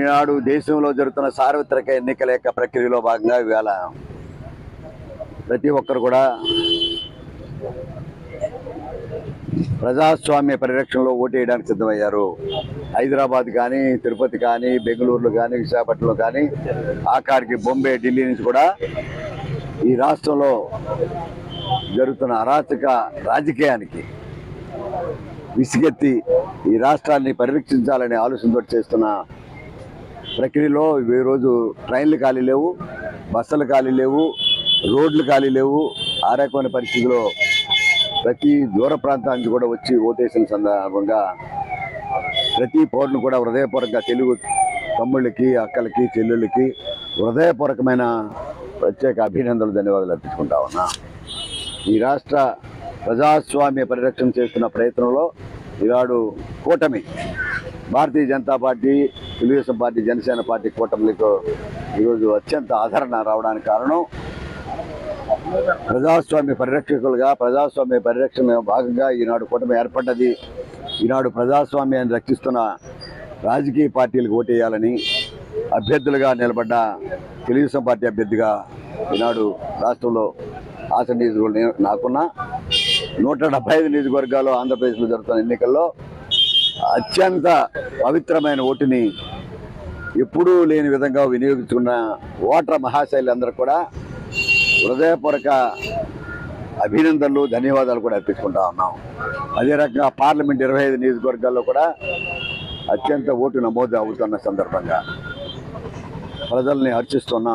ఈనాడు దేశంలో జరుగుతున్న సార్వత్రిక ఎన్నికల యొక్క ప్రక్రియలో భాగంగా ఇవాళ ప్రతి ఒక్కరు కూడా ప్రజాస్వామ్య పరిరక్షణలో ఓటేయడానికి సిద్ధమయ్యారు. హైదరాబాద్ కానీ, తిరుపతి కానీ, బెంగళూరులో కానీ, విశాఖపట్నంలో కానీ, ఆఖరికి బొంబే, ఢిల్లీ నుంచి కూడా ఈ రాష్ట్రంలో జరుగుతున్న అరాచక రాజకీయానికి విసిగెత్తి ఈ రాష్ట్రాన్ని పరిరక్షించాలనే ఆలోచనతో చేస్తున్న ప్రక్రియలో ఈరోజు ట్రైన్లు ఖాళీ లేవు, బస్సులు ఖాళీ లేవు, రోడ్లు ఖాళీ లేవు. ఆ రకమైన పరిస్థితిలో ప్రతి దూర ప్రాంతానికి కూడా వచ్చి ఓటేసిన సందర్భంగా ప్రతి పౌరుని కూడా హృదయపూర్వకంగా తెలుగు తమ్ముళ్ళకి, అక్కలకి, చెల్లెళ్ళకి హృదయపూర్వకమైన ప్రత్యేక అభినందనలు, ధన్యవాదాలు అర్పించుకుంటా ఉన్నా. ఈ రాష్ట్ర ప్రజాస్వామ్య పరిరక్షణ చేస్తున్న ప్రయత్నంలో ఈనాడు కూటమి Bharatiya Janata party, Telugu Desam party, Janasena party కూటమిలకు ఈరోజు అత్యంత ఆదరణ రావడానికి కారణం ప్రజాస్వామ్య పరిరక్షకులుగా, ప్రజాస్వామ్య పరిరక్షణ భాగంగా ఈనాడు కూటమి ఏర్పడ్డది. ఈనాడు ప్రజాస్వామ్యాన్ని రక్షిస్తున్న రాజకీయ పార్టీలకు ఓటేయాలని అభ్యర్థులుగా నిలబడ్డ తెలుగుదేశం పార్టీ అభ్యర్థిగా ఈనాడు రాష్ట్రంలో ఆసన నియోజకవర్గం నాకున్న 175 నియోజకవర్గాల్లో ఆంధ్రప్రదేశ్లో జరుగుతున్న ఎన్నికల్లో అత్యంత పవిత్రమైన ఓటుని ఎప్పుడూ లేని విధంగా వినియోగించుకున్న ఓటర్ మహాశైలందరూ కూడా హృదయపూర్వక అభినందనలు, ధన్యవాదాలు కూడా అర్పించుకుంటా ఉన్నాం. అదే రకంగా పార్లమెంట్ 25 నియోజకవర్గాల్లో కూడా అత్యంత ఓటు నమోదు అవుతున్న సందర్భంగా ప్రజల్ని హర్షిస్తున్న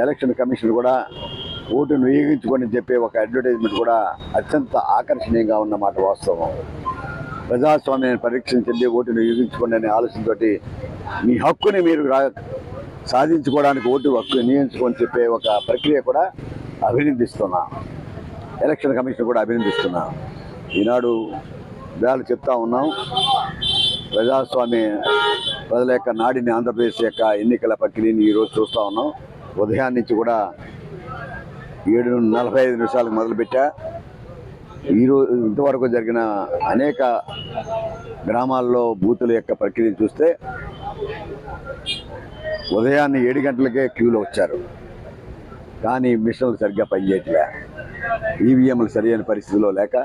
ఎలక్షన్ కమిషన్ కూడా ఓటును వినియోగించుకొని చెప్పే ఒక అడ్వర్టైజ్మెంట్ కూడా అత్యంత ఆకర్షణీయంగా ఉన్నమాట వాస్తవం. ప్రజాస్వామ్యాన్ని పరీక్షించండి, ఓటును వినియోగించుకోండి అనే ఆలోచనతోటి మీ హక్కుని మీరు సాధించుకోవడానికి ఓటు హక్కు వినియోగించుకొని చెప్పే ఒక ప్రక్రియ కూడా అభినందిస్తున్నా. ఎలక్షన్ కమిషన్ కూడా అభినందిస్తున్నా. ఈనాడు వేళ చెప్తా ఉన్నాం, ప్రజాస్వామ్య ప్రజల యొక్క నాడిని, ఆంధ్రప్రదేశ్ యొక్క ఎన్నికల ప్రక్రియని ఈరోజు చూస్తూ ఉన్నాం. ఉదయాన్నించి నుంచి కూడా 7:45 మొదలుపెట్టా. ఈరోజు ఇంతవరకు జరిగిన అనేక గ్రామాల్లో బూతుల యొక్క ప్రక్రియ చూస్తే ఉదయాన్నే 7 గంటలకే క్యూలో వచ్చారు, కానీ మిషన్లు సరిగ్గా పనిచేయట్లే, ఈవీఎంలు సరైన పరిస్థితిలో లేక.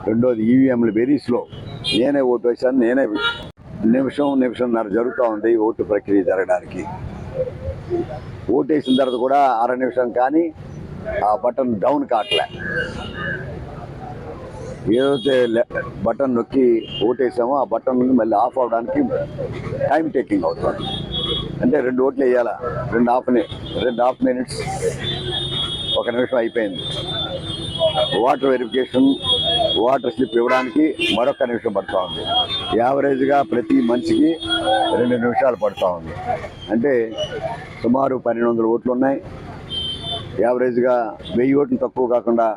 రెండోది, ఈవీఎంలు వెరీ స్లో. నేనే ఓటు వేశాను, నేనే నిమిషంన్నర జరుగుతూ ఉంది ఓటు ప్రక్రియ జరగడానికి. ఓటు వేసిన తర్వాత కూడా 1/2 నిమిషం కానీ ఆ బటన్ డౌన్ కావట్లే. ఏదైతే బటన్ నొక్కి ఓటేసామో ఆ బటన్ నుండి మళ్ళీ ఆఫ్ అవడానికి టైం టేకింగ్ అవుతుంది. అంటే 2 ఓట్లు వేయాలా, 2.5 మినిట్స్, 1 నిమిషం అయిపోయింది. వాటర్ వెరిఫికేషన్, వాటర్ స్లిప్ ఇవ్వడానికి మరొక నిమిషం పడుతూ ఉంది. యావరేజ్గా ప్రతి మనిషికి 2 నిమిషాలు పడుతూ ఉంది. అంటే సుమారు 1200 ఓట్లు ఉన్నాయి. యావరేజ్గా 1000 ఓట్లు తక్కువ కాకుండా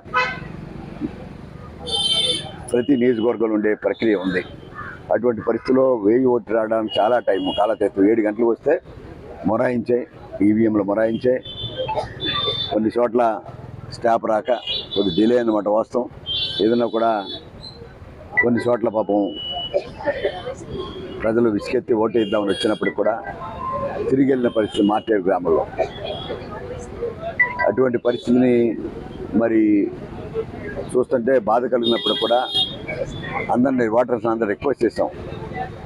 ప్రతి నియోజకవర్గంలో ఉండే ప్రక్రియ ఉంది. అటువంటి పరిస్థితుల్లో 1000 ఓట్లు రావడానికి చాలా టైం, కాలతెత్తు. 7 గంటలకు వస్తే మొరాయించాయి, ఈవీఎంలు మొరాయించాయి. కొన్ని చోట్ల స్టాప్ రాక కొద్ది డిలే అన్నమాట వాస్తవం. ఏదన్నా కూడా కొన్ని చోట్ల పాపం ప్రజలు విసిగెత్తి ఓటు ఇద్దామని వచ్చినప్పటికి కూడా తిరిగి వెళ్ళిన పరిస్థితి మార్టేరు గ్రామంలో. అటువంటి పరిస్థితిని మరి చూస్తుంటే బాధ కలిగినప్పుడు కూడా అందరినీ ఓటర్స్ అందరూ రిక్వెస్ట్ చేస్తాం,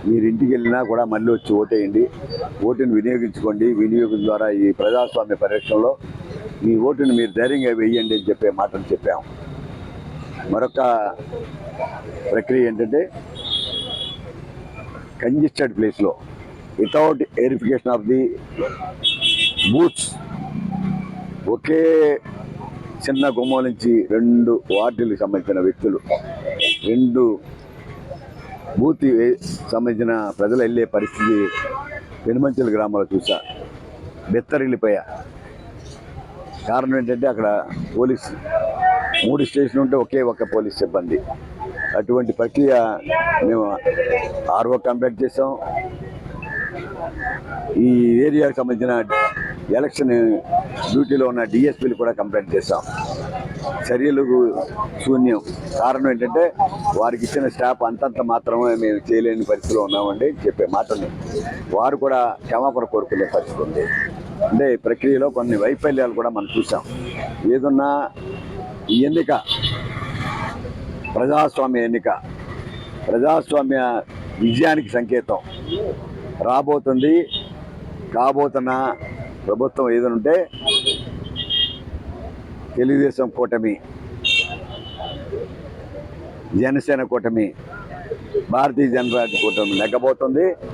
మీరు ఇంటికి వెళ్ళినా కూడా మళ్ళీ వచ్చి ఓటేయండి, ఓటును వినియోగించుకోండి. వినియోగం ద్వారా ఈ ప్రజాస్వామ్య పరిరక్షణలో మీ ఓటును మీరు ధైర్యంగా వేయండి అని చెప్పే మాటలు చెప్పాం. మరొక ప్రక్రియ ఏంటంటే, కంజెస్టెడ్ ప్లేస్లో without verification of the booths, ఒకే చిన్న గుమ్మం నుంచి 2 వార్డులకు సంబంధించిన వ్యక్తులు, 2 బూత్ సంబంధించిన ప్రజలు వెళ్ళే పరిస్థితి పెనుమంచెల గ్రామంలో చూసా. బెత్తరిల్లిపోయా. కారణం ఏంటంటే అక్కడ పోలీసు 3 స్టేషన్లు ఉంటే ఒకే ఒక పోలీస్ సిబ్బంది. అటువంటి ప్రక్రియ మేము ఆర్ఓ కంప్లైంట్ చేసాం. ఈ ఏరియాకి సంబంధించిన ఎలక్షన్ డ్యూటీలో ఉన్న డిఎస్పీలు కూడా కంప్లైంట్ చేశాం. చర్యలు శూన్యం. కారణం ఏంటంటే వారికి ఇచ్చిన స్టాఫ్ అంతంత మాత్రమే మేము చేయలేని పరిస్థితిలో ఉన్నామండి చెప్పే మాటలు వారు కూడా క్షమాపణ కోరుకునే పరిస్థితి ఉంది. అంటే ఈ ప్రక్రియలో కొన్ని వైఫల్యాలు కూడా మనం చూసాం. ఏదన్నా ఈ ఎన్నిక ప్రజాస్వామ్య ఎన్నిక, ప్రజాస్వామ్య విజయానికి సంకేతం. కాబోతున్న ప్రభుత్వం ఏదైనా ఉంటే తెలుగుదేశం కూటమి, జనసేన కూటమి, భారతీయ జనతా పార్టీ కూటమి నెగ్గబోతుంది.